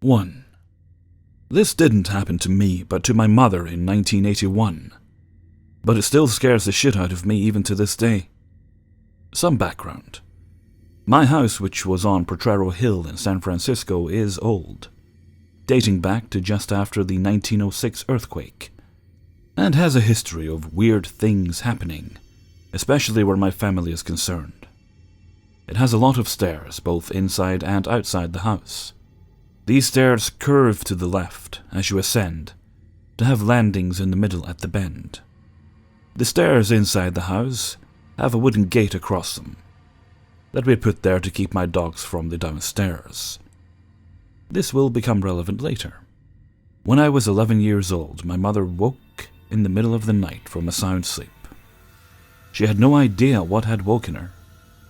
1. This didn't happen to me, but to my mother in 1981. But it still scares the shit out of me even to this day. Some background. My house, which was on Potrero Hill in San Francisco, is old, dating back to just after the 1906 earthquake, and has a history of weird things happening, especially where my family is concerned. It has a lot of stairs, both inside and outside the house. These stairs curve to the left as you ascend, to have landings in the middle at the bend. The stairs inside the house have a wooden gate across them, that we put there to keep my dogs from the downstairs. This will become relevant later. When I was 11 years old, my mother woke in the middle of the night from a sound sleep. She had no idea what had woken her,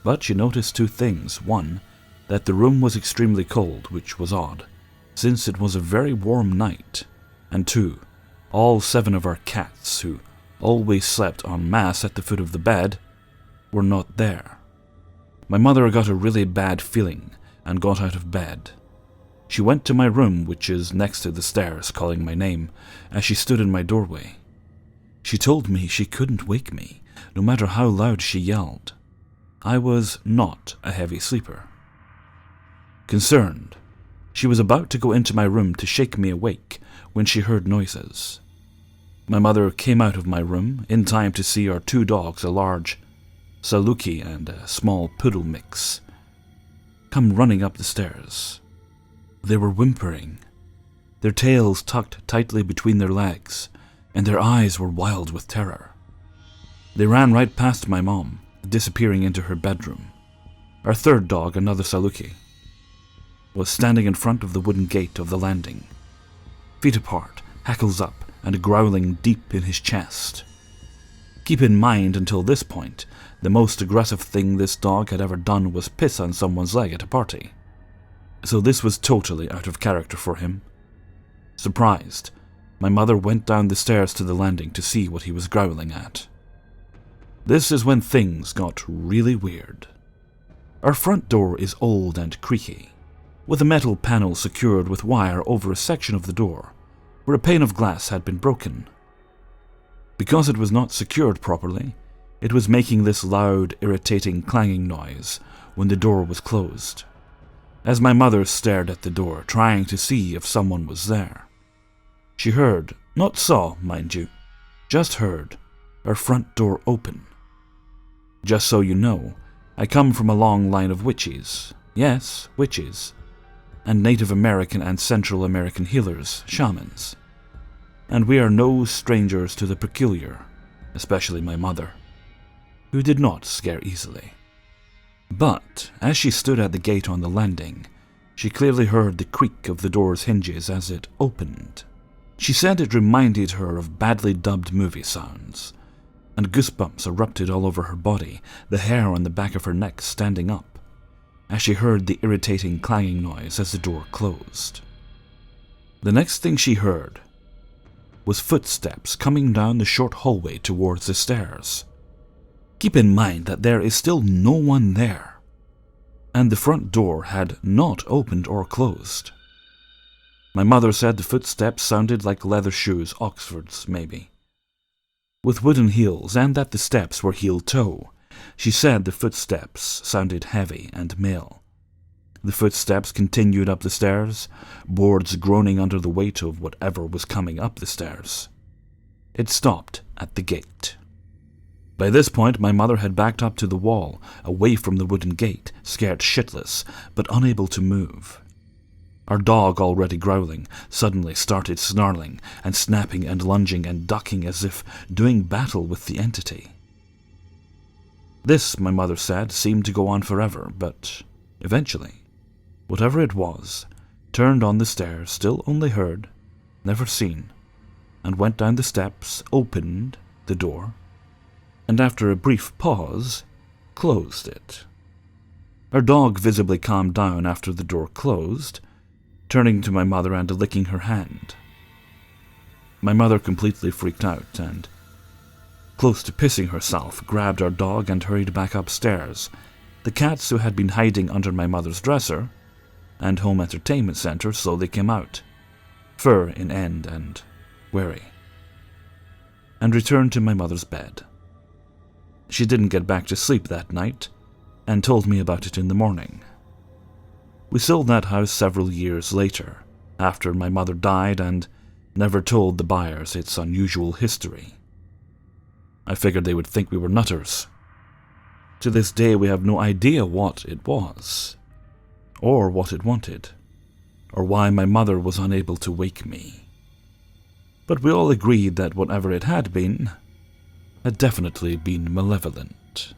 but she noticed two things. One, that the room was extremely cold, which was odd, since it was a very warm night, and two, all 7 of our cats, who always slept en masse at the foot of the bed, were not there. My mother got a really bad feeling and got out of bed. She went to my room, which is next to the stairs, calling my name as she stood in my doorway. She told me she couldn't wake me, no matter how loud she yelled. I was not a heavy sleeper. Concerned, she was about to go into my room to shake me awake when she heard noises. My mother came out of my room in time to see our 2 dogs, a large Saluki and a small poodle mix, come running up the stairs. They were whimpering, their tails tucked tightly between their legs, and their eyes were wild with terror. They ran right past my mom, disappearing into her bedroom. Our 3rd dog, another Saluki, was standing in front of the wooden gate of the landing, feet apart, hackles up, and growling deep in his chest. Keep in mind, until this point, the most aggressive thing this dog had ever done was piss on someone's leg at a party. So this was totally out of character for him. Surprised, my mother went down the stairs to the landing to see what he was growling at. This is when things got really weird. Our front door is old and creaky, with a metal panel secured with wire over a section of the door, where a pane of glass had been broken. Because it was not secured properly, it was making this loud, irritating clanging noise when the door was closed. As my mother stared at the door, trying to see if someone was there, she heard, not saw, mind you, just heard, our front door open. Just so you know, I come from a long line of witches, yes, witches, and Native American and Central American healers, shamans. And we are no strangers to the peculiar, especially my mother, who did not scare easily. But as she stood at the gate on the landing, she clearly heard the creak of the door's hinges as it opened. She said it reminded her of badly dubbed movie sounds, and goosebumps erupted all over her body, the hair on the back of her neck standing up, as she heard the irritating clanging noise as the door closed. The next thing she heard was footsteps coming down the short hallway towards the stairs. Keep in mind that there is still no one there, and the front door had not opened or closed. My mother said the footsteps sounded like leather shoes, Oxfords maybe, with wooden heels, and that the steps were heel-toe. She said the footsteps sounded heavy and male. The footsteps continued up the stairs, boards groaning under the weight of whatever was coming up the stairs. It stopped at the gate. By this point, my mother had backed up to the wall, away from the wooden gate, scared shitless, but unable to move. Our dog, already growling, suddenly started snarling and snapping and lunging and ducking as if doing battle with the entity. This, my mother said, seemed to go on forever, but eventually, whatever it was, turned on the stairs, still only heard, never seen, and went down the steps, opened the door, and after a brief pause, closed it. Our dog visibly calmed down after the door closed, turning to my mother and licking her hand. My mother completely freaked out and, close to pissing herself, grabbed our dog and hurried back upstairs. The cats, who had been hiding under my mother's dresser, and home entertainment center slowly came out, fur in end and weary, and returned to my mother's bed. She didn't get back to sleep that night, and told me about it in the morning. We sold that house several years later, after my mother died, and never told the buyers its unusual history. I figured they would think we were nutters. To this day we have no idea what it was, or what it wanted, or why my mother was unable to wake me. But we all agreed that whatever it had definitely been malevolent.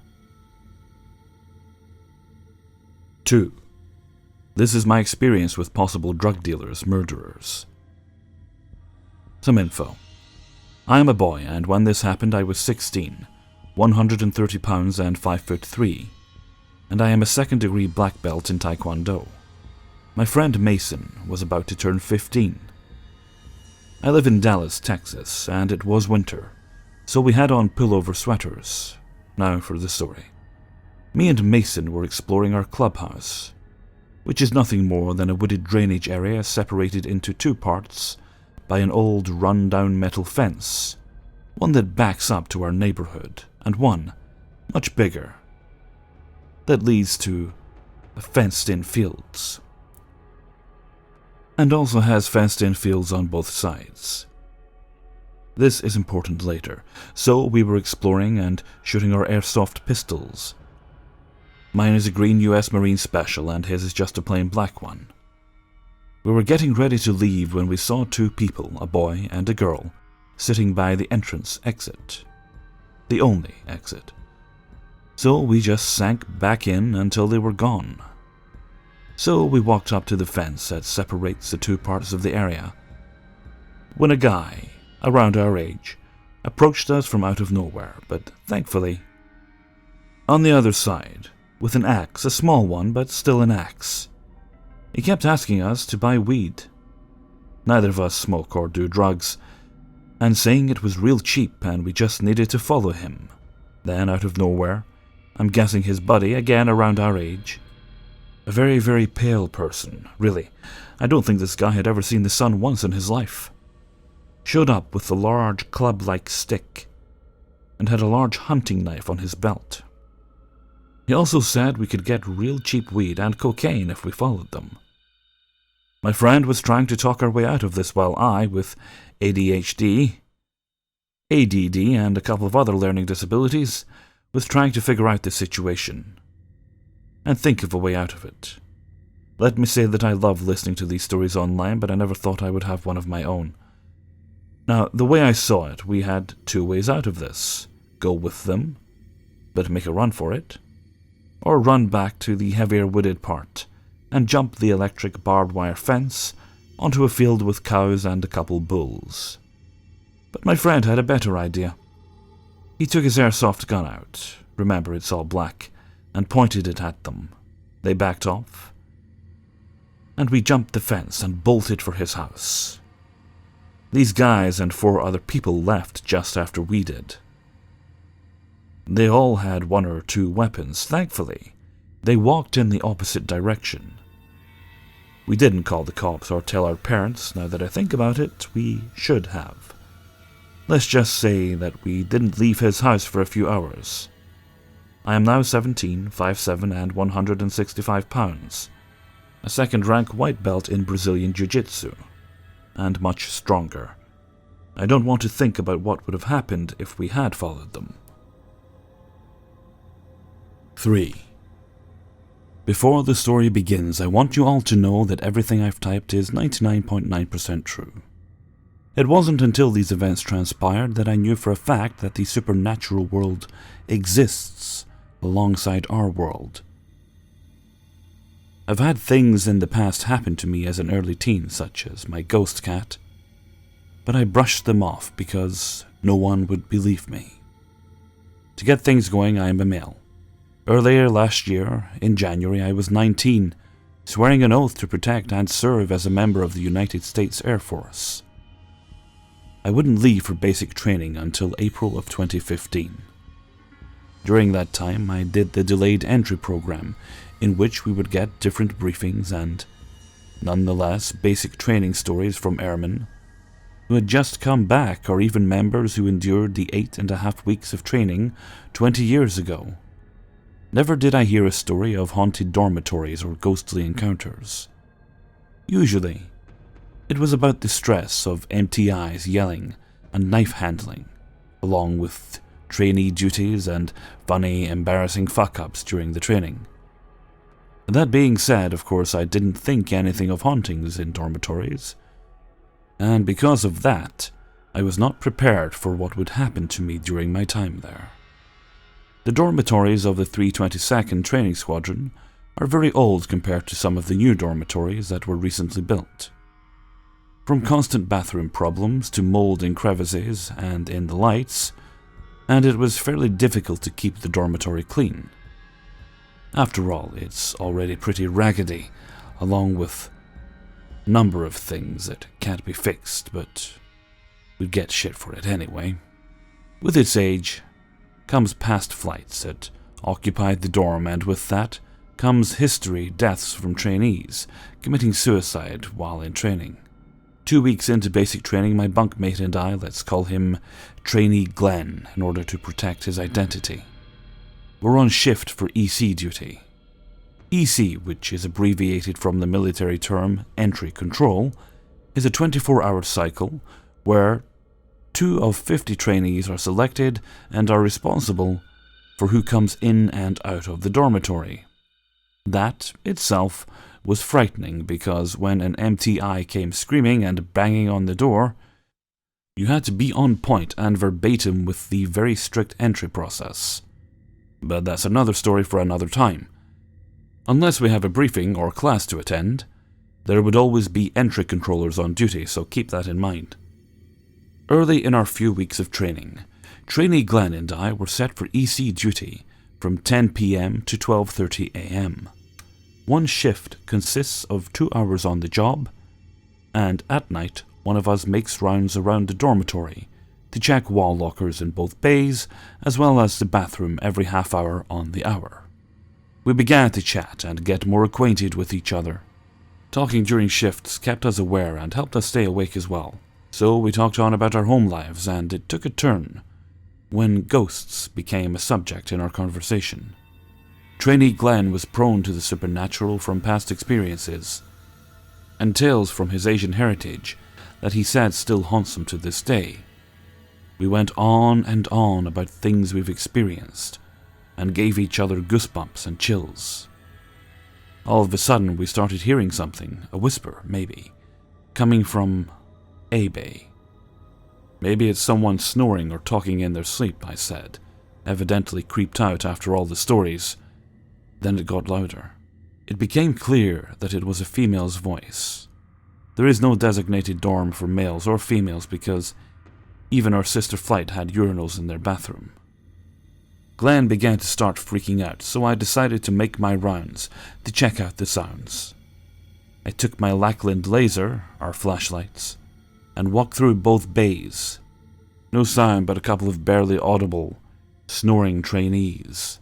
2. This is my experience with possible drug dealers, murderers. Some info. I am a boy, and when this happened I was 16, 130 pounds and 5'3", and I am a second-degree black belt in Taekwondo. My friend Mason was about to turn 15. I live in Dallas, Texas, and it was winter, so we had on pullover sweaters. Now for the story. Me and Mason were exploring our clubhouse, which is nothing more than a wooded drainage area separated into two parts by an old run-down metal fence, one that backs up to our neighborhood, and one, much bigger, that leads to fenced-in fields, and also has fenced-in fields on both sides. This is important later, so we were exploring and shooting our airsoft pistols. Mine is a green US Marine Special and his is just a plain black one. We were getting ready to leave when we saw two people, a boy and a girl, sitting by the entrance exit. The only exit. So we just sank back in until they were gone. So we walked up to the fence that separates the two parts of the area, when a guy, around our age, approached us from out of nowhere, but thankfully, on the other side, with an axe, a small one, but still an axe. He kept asking us to buy weed. Neither of us smoke or do drugs, and saying it was real cheap and we just needed to follow him. Then, out of nowhere, I'm guessing his buddy, again around our age, a very, very pale person, really. I don't think this guy had ever seen the sun once in his life, showed up with a large club-like stick and had a large hunting knife on his belt. He also said we could get real cheap weed and cocaine if we followed them. My friend was trying to talk our way out of this while I, with ADHD, ADD, and a couple of other learning disabilities, was trying to figure out the situation and think of a way out of it. Let me say that I love listening to these stories online, but I never thought I would have one of my own. Now, the way I saw it, we had two ways out of this. Go with them, but make a run for it, or run back to the heavier wooded part and jump the electric barbed wire fence onto a field with cows and a couple bulls. But my friend had a better idea. He took his airsoft gun out, remember it's all black, and pointed it at them. They backed off, and we jumped the fence and bolted for his house. These guys and 4 other people left just after we did. They all had 1 or 2 weapons, thankfully. They walked in the opposite direction. We didn't call the cops or tell our parents. Now that I think about it, we should have. Let's just say that we didn't leave his house for a few hours. I am now 17, 5'7", and 165 pounds. A second-rank white belt in Brazilian Jiu-Jitsu, and much stronger. I don't want to think about what would have happened if we had followed them. 3. Before the story begins, I want you all to know that everything I've typed is 99.9% true. It wasn't until these events transpired that I knew for a fact that the supernatural world exists alongside our world. I've had things in the past happen to me as an early teen, such as my ghost cat, but I brushed them off because no one would believe me. To get things going, I am a male. Earlier last year, in January, I was 19, swearing an oath to protect and serve as a member of the United States Air Force. I wouldn't leave for basic training until April of 2015. During that time, I did the delayed entry program, in which we would get different briefings and Nonetheless, basic training stories from airmen who had just come back, or even members who endured the 8.5 weeks of training 20 years ago. Never did I hear a story of haunted dormitories or ghostly encounters. Usually, it was about the stress of empty eyes yelling and knife handling, along with trainee duties and funny, embarrassing fuck-ups during the training. That being said, of course, I didn't think anything of hauntings in dormitories, and because of that, I was not prepared for what would happen to me during my time there. The dormitories of the 322nd Training Squadron are very old compared to some of the new dormitories that were recently built. From constant bathroom problems to mold in crevices and in the lights, and it was fairly difficult to keep the dormitory clean. After all, it's already pretty raggedy, along with a number of things that can't be fixed, but we'd get shit for it anyway. With its age comes past flights that occupied the dorm, and with that comes history deaths from trainees committing suicide while in training. 2 weeks into basic training, my bunkmate and I, let's call him Trainee Glenn in order to protect his identity, were on shift for EC duty. EC, which is abbreviated from the military term entry control, is a 24-hour cycle where 2 of 50 trainees are selected and are responsible for who comes in and out of the dormitory. That itself was frightening because when an MTI came screaming and banging on the door, you had to be on point and verbatim with the very strict entry process. But that's another story for another time. Unless we have a briefing or class to attend, there would always be entry controllers on duty, so keep that in mind. Early in our few weeks of training, Trainee Glenn and I were set for EC duty from 10 p.m. to 12:30 a.m. One shift consists of 2 hours on the job, and at night one of us makes rounds around the dormitory to check wall lockers in both bays, as well as the bathroom every half hour on the hour. We began to chat and get more acquainted with each other. Talking during shifts kept us aware and helped us stay awake as well. So we talked on about our home lives, and it took a turn when ghosts became a subject in our conversation. Trainee Glenn was prone to the supernatural from past experiences, and tales from his Asian heritage that he said still haunts him to this day. We went on and on about things we've experienced, and gave each other goosebumps and chills. All of a sudden we started hearing something, a whisper maybe, coming from A Bay. Maybe it's someone snoring or talking in their sleep, I said, evidently creeped out after all the stories. Then it got louder. It became clear that it was a female's voice. There is no designated dorm for males or females because even our sister flight had urinals in their bathroom. Glenn began to start freaking out, so I decided to make my rounds to check out the sounds. I took my Lackland laser, our flashlights, and walked through both bays. No sound but a couple of barely audible, snoring trainees.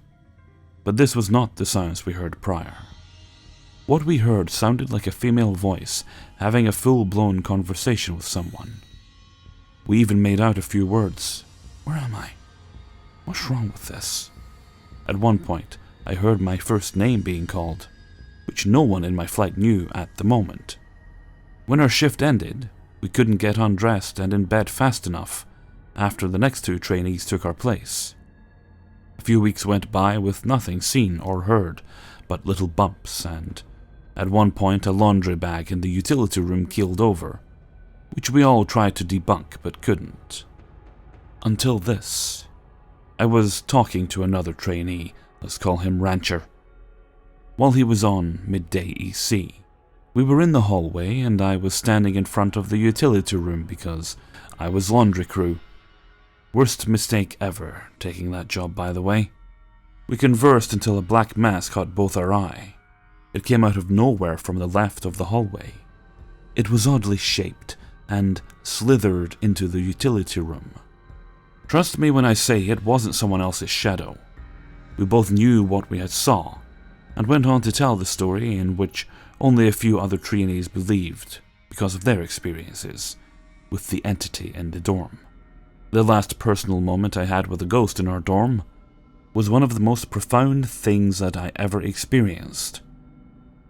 But this was not the sounds we heard prior. What we heard sounded like a female voice having a full-blown conversation with someone. We even made out a few words. Where am I? What's wrong with this? At one point, I heard my first name being called, which no one in my flight knew at the moment. When our shift ended, we couldn't get undressed and in bed fast enough after the next 2 trainees took our place. A few weeks went by with nothing seen or heard but little bumps, and at one point a laundry bag in the utility room keeled over, which we all tried to debunk but couldn't. Until this. I was talking to another trainee, let's call him Rancher, while he was on midday EC. We were in the hallway and I was standing in front of the utility room because I was laundry crew. Worst mistake ever, taking that job, by the way. We conversed until a black mass caught both our eye. It came out of nowhere from the left of the hallway. It was oddly shaped and slithered into the utility room. Trust me when I say it wasn't someone else's shadow. We both knew what we had saw, and went on to tell the story in which only a few other trainees believed because of their experiences with the entity in the dorm. The last personal moment I had with a ghost in our dorm was one of the most profound things that I ever experienced,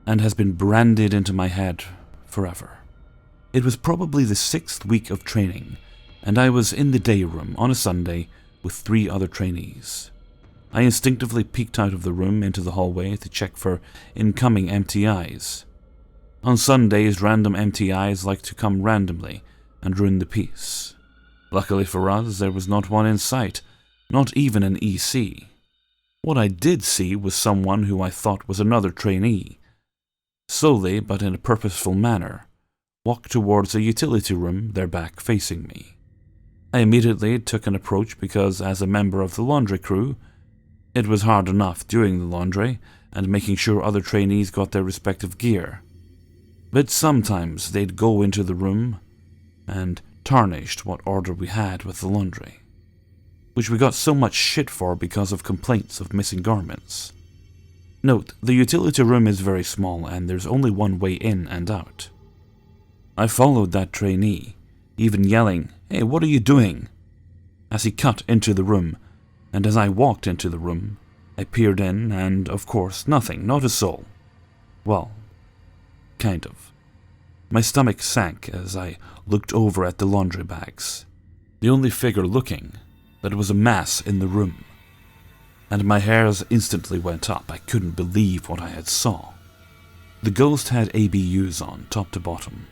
and has been branded into my head forever. It was probably the 6th week of training, and I was in the day room on a Sunday with 3 other trainees. I instinctively peeked out of the room into the hallway to check for incoming empty eyes. On Sundays, random empty eyes like to come randomly and ruin the peace. Luckily for us, there was not one in sight, not even an EC. What I did see was someone who I thought was another trainee, slowly but in a purposeful manner, walk towards a utility room, their back facing me. I immediately took an approach because, as a member of the laundry crew, it was hard enough doing the laundry and making sure other trainees got their respective gear. But sometimes they'd go into the room and tarnished what order we had with the laundry, which we got so much shit for because of complaints of missing garments. Note, the utility room is very small and there's only one way in and out. I followed that trainee, even yelling, "Hey, what are you doing?" as he cut into the room, and as I walked into the room, I peered in and, of course, nothing, not a soul. Well, kind of. My stomach sank as I looked over at the laundry bags, the only figure looking that was a mass in the room, and my hairs instantly went up. I couldn't believe what I had saw. The ghost had ABUs on, top to bottom,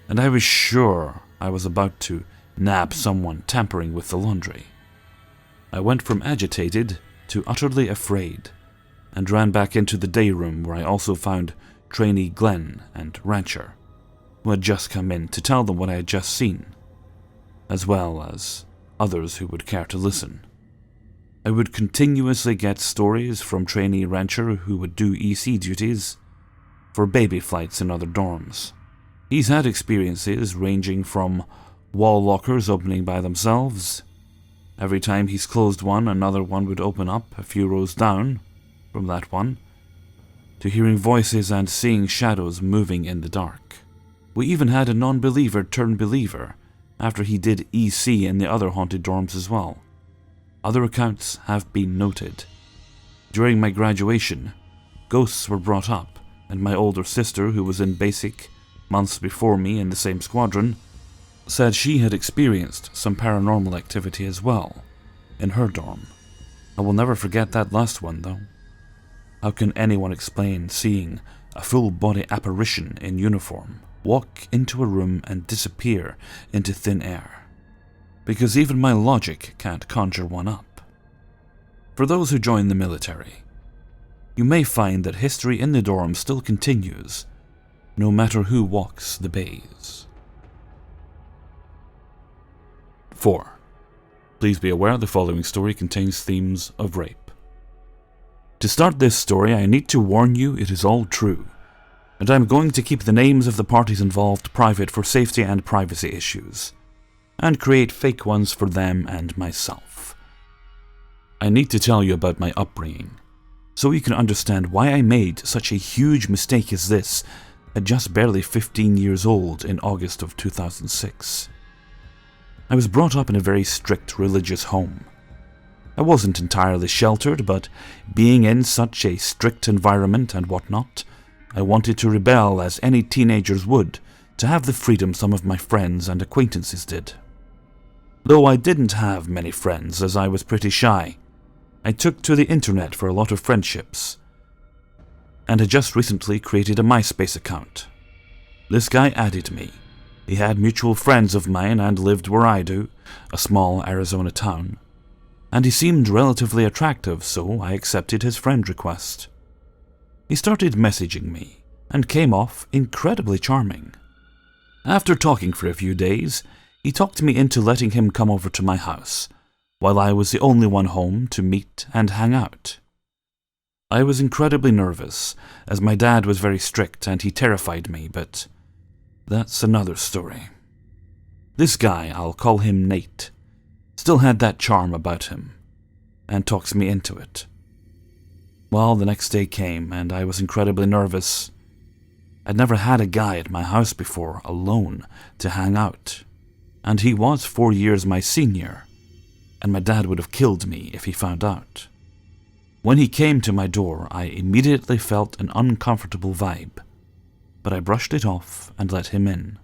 and I was sure I was about to nab someone tampering with the laundry. I went from agitated to utterly afraid, and ran back into the day room where I also found trainee Glenn and Rancher, who had just come in to tell them what I had just seen, as well as others who would care to listen. I would continuously get stories from trainee Rancher who would do EC duties for baby flights in other dorms. He's had experiences ranging from wall lockers opening by themselves. Every time he's closed one, another one would open up a few rows down from that one, to hearing voices and seeing shadows moving in the dark. We even had a non-believer turn believer after he did EC in the other haunted dorms as well. Other accounts have been noted. During my graduation, ghosts were brought up, and my older sister, who was in basic months before me in the same squadron, said she had experienced some paranormal activity as well in her dorm. I will never forget that last one, though. How can anyone explain seeing a full-body apparition in uniform walk into a room and disappear into thin air? Because even my logic can't conjure one up. For those who join the military, you may find that history in the dorm still continues, no matter who walks the bays. 4. Please be aware the following story contains themes of rape. To start this story, I need to warn you it is all true, and I'm going to keep the names of the parties involved private for safety and privacy issues, and create fake ones for them and myself. I need to tell you about my upbringing, so you can understand why I made such a huge mistake as this at just barely 15 years old in August of 2006. I was brought up in a very strict religious home. I wasn't entirely sheltered, but being in such a strict environment and whatnot, I wanted to rebel as any teenagers would, to have the freedom some of my friends and acquaintances did. Though I didn't have many friends, as I was pretty shy, I took to the internet for a lot of friendships, and had just recently created a MySpace account. This guy added me. He had mutual friends of mine and lived where I do, a small Arizona town, and he seemed relatively attractive, so I accepted his friend request. He started messaging me, and came off incredibly charming. After talking for a few days, he talked me into letting him come over to my house, while I was the only one home to meet and hang out. I was incredibly nervous, as my dad was very strict and he terrified me, but that's another story. This guy, I'll call him Nate, still had that charm about him, and talks me into it. Well, the next day came, and I was incredibly nervous, I'd never had a guy at my house before, alone, to hang out. And he was 4 years my senior, and my dad would have killed me if he found out. When he came to my door, I immediately felt an uncomfortable vibe, but I brushed it off and let him in.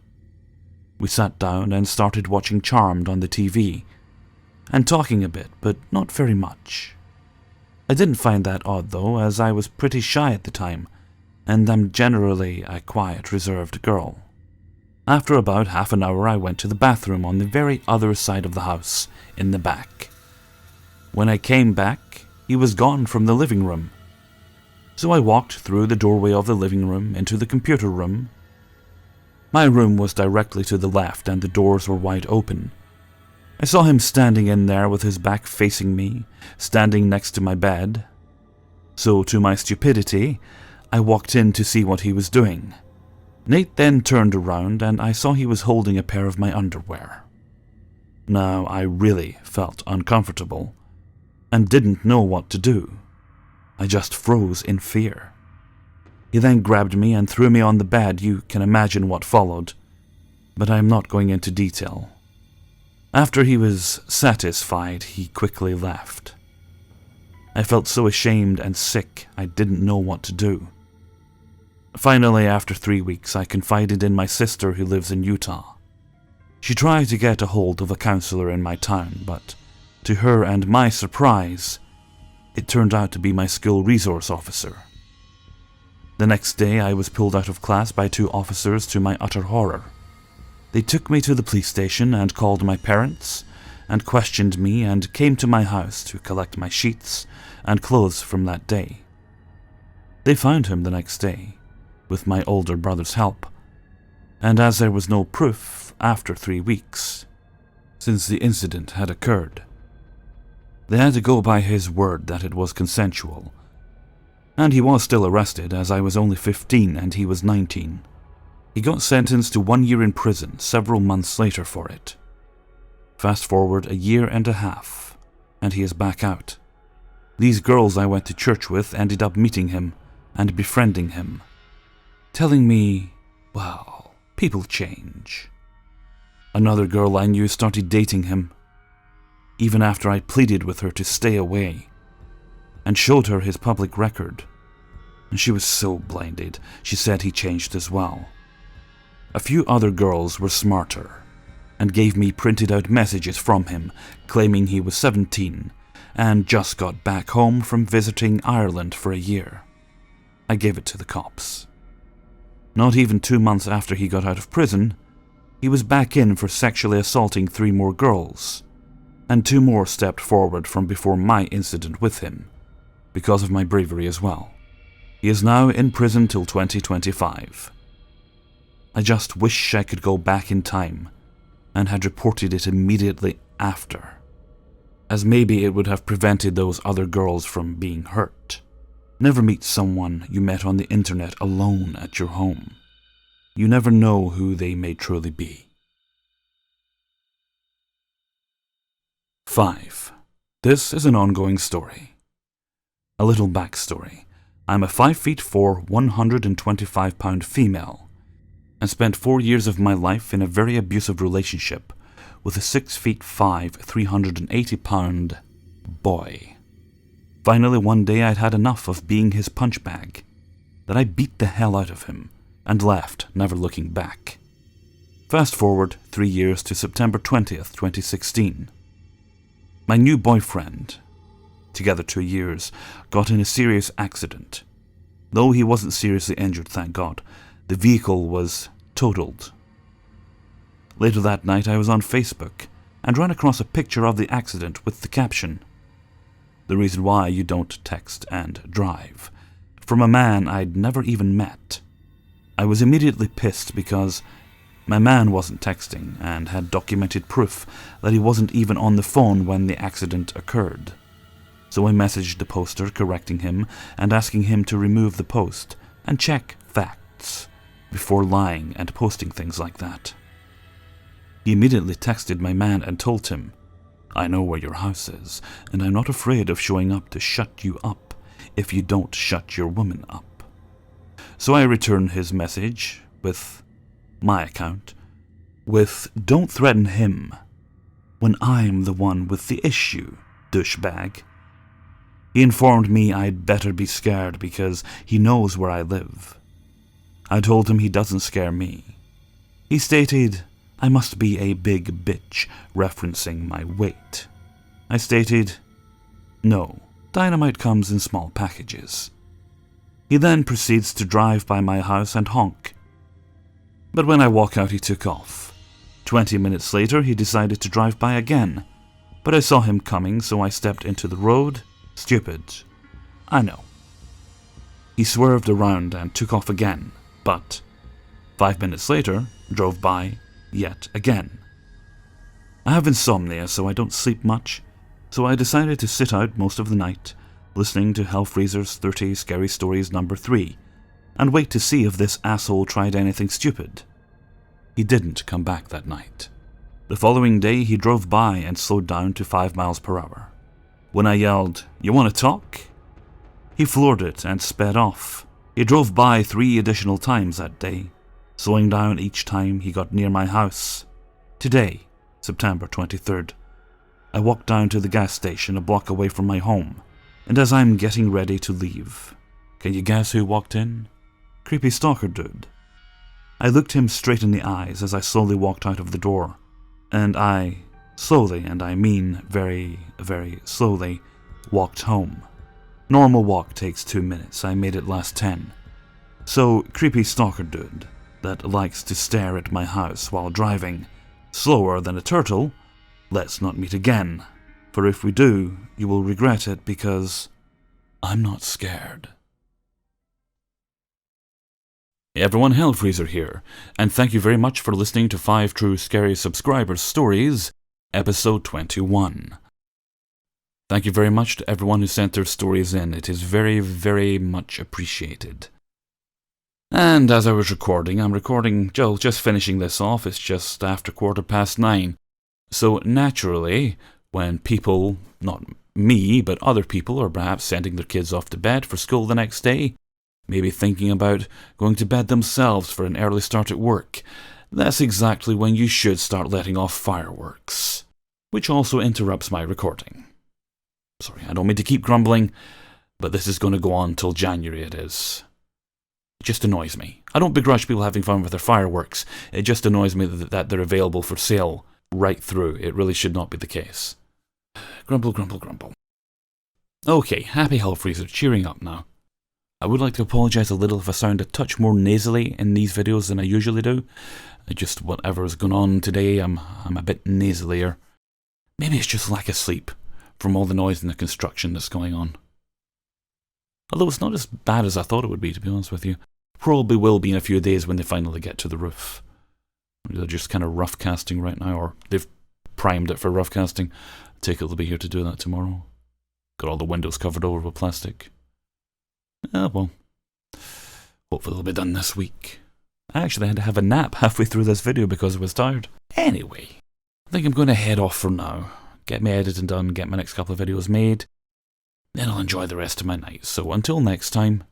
We sat down and started watching Charmed on the TV, and talking a bit, but not very much. I didn't find that odd though, as I was pretty shy at the time, and I'm generally a quiet, reserved girl. After about half an hour, I went to the bathroom on the very other side of the house, in the back. When I came back, he was gone from the living room. So I walked through the doorway of the living room into the computer room. My room was directly to the left and the doors were wide open. I saw him standing in there with his back facing me, standing next to my bed. So, to my stupidity, I walked in to see what he was doing. Nate then turned around and I saw he was holding a pair of my underwear. Now, I really felt uncomfortable and didn't know what to do. I just froze in fear. He then grabbed me and threw me on the bed. You can imagine what followed, but I am not going into detail. After he was satisfied, he quickly left. I felt so ashamed and sick, I didn't know what to do. Finally, after 3 weeks, I confided in my sister who lives in Utah. She tried to get a hold of a counselor in my town, but to her and my surprise, it turned out to be my school resource officer. The next day, I was pulled out of class by 2 officers to my utter horror. They took me to the police station and called my parents and questioned me and came to my house to collect my sheets and clothes from that day. They found him the next day, with my older brother's help, and as there was no proof after 3 weeks, since the incident had occurred, they had to go by his word that it was consensual, and he was still arrested as I was only 15 and he was 19. He got sentenced to 1 year in prison several months later for it. Fast forward a year and a half, and he is back out. These girls I went to church with ended up meeting him and befriending him, telling me, well, people change. Another girl I knew started dating him, even after I pleaded with her to stay away, and showed her his public record. And she was so blinded, she said he changed as well. A few other girls were smarter, and gave me printed out messages from him, claiming he was 17, and just got back home from visiting Ireland for a year. I gave it to the cops. Not even 2 months after he got out of prison, he was back in for sexually assaulting 3 more girls, and 2 more stepped forward from before my incident with him, because of my bravery as well. He is now in prison till 2025. I just wish I could go back in time and had reported it immediately after, as maybe it would have prevented those other girls from being hurt. Never meet someone you met on the internet alone at your home. You never know who they may truly be. 5. This is an ongoing story. A little backstory. I'm a 5'4", 125-pound female, and spent 4 years of my life in a very abusive relationship with a 6'5", 380-pound boy. Finally, one day I'd had enough of being his punch bag, that I beat the hell out of him and left, never looking back. Fast forward 3 years to September 20th, 2016. My new boyfriend, together 2 years, got in a serious accident. Though he wasn't seriously injured, thank God, the vehicle was totaled. Later that night I was on Facebook and ran across a picture of the accident with the caption, "The reason why you don't text and drive," from a man I'd never even met. I was immediately pissed because my man wasn't texting and had documented proof that he wasn't even on the phone when the accident occurred. So I messaged the poster correcting him and asking him to remove the post and check facts before lying and posting things like that. He immediately texted my man and told him, "I know where your house is, and I'm not afraid of showing up to shut you up if you don't shut your woman up." So I return his message with my account, with "Don't threaten him when I'm the one with the issue, douchebag." He informed me I'd better be scared because he knows where I live. I told him he doesn't scare me. He stated I must be a big bitch, referencing my weight. I stated, "No, dynamite comes in small packages." He then proceeds to drive by my house and honk. But when I walk out, he took off. 20 minutes later, he decided to drive by again, but I saw him coming, so I stepped into the road. Stupid. I know. He swerved around and took off again, but 5 minutes later, drove by yet again. I have insomnia, so I don't sleep much, so I decided to sit out most of the night, listening to Hellfreezer's 30 Scary Stories number 3, and wait to see if this asshole tried anything stupid. He didn't come back that night. The following day, he drove by and slowed down to 5 miles per hour. When I yelled, "You want to talk?" he floored it and sped off. He drove by 3 additional times that day, slowing down each time he got near my house. Today, September 23rd, I walked down to the gas station a block away from my home, and as I'm getting ready to leave, can you guess who walked in? Creepy stalker dude. I looked him straight in the eyes as I slowly walked out of the door, and I, slowly, and I mean very, very slowly, walked home. Normal walk takes 2 minutes, I made it last 10. So, creepy stalker dude that likes to stare at my house while driving, slower than a turtle, let's not meet again, for if we do, you will regret it because I'm not scared. Hey everyone, Hellfreezer here, and thank you very much for listening to 5 True Scary Subscribers Stories, Episode 21. Thank you very much to everyone who sent their stories in. It is very, very much appreciated. And as I was recording, I'm recording, just finishing this off, it's just after 9:15. So naturally, when people, not me, but other people, are perhaps sending their kids off to bed for school the next day, maybe thinking about going to bed themselves for an early start at work, that's exactly when you should start letting off fireworks, which also interrupts my recording. Sorry, I don't mean to keep grumbling, but this is going to go on till January it is. It just annoys me. I don't begrudge people having fun with their fireworks, it just annoys me that they're available for sale right through. It really should not be the case. Grumble, grumble, grumble. Okay, happy Hellfreezer, cheering up now. I would like to apologise a little if I sound a touch more nasally in these videos than I usually do. Just whatever's going on today, I'm a bit nasalier. Maybe it's just lack of sleep from all the noise and the construction that's going on. Although it's not as bad as I thought it would be, to be honest with you. Probably will be in a few days when they finally get to the roof. They're just kind of rough casting right now, or they've primed it for rough casting. Take it they'll be here to do that tomorrow. Got all the windows covered over with plastic. Well, hopefully they'll be done this week. I actually had to have a nap halfway through this video because I was tired. Anyway, I think I'm going to head off for now. Get my editing done, get my next couple of videos made. Then I'll enjoy the rest of my night. So until next time,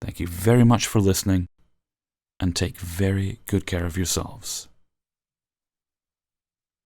thank you very much for listening, and take very good care of yourselves.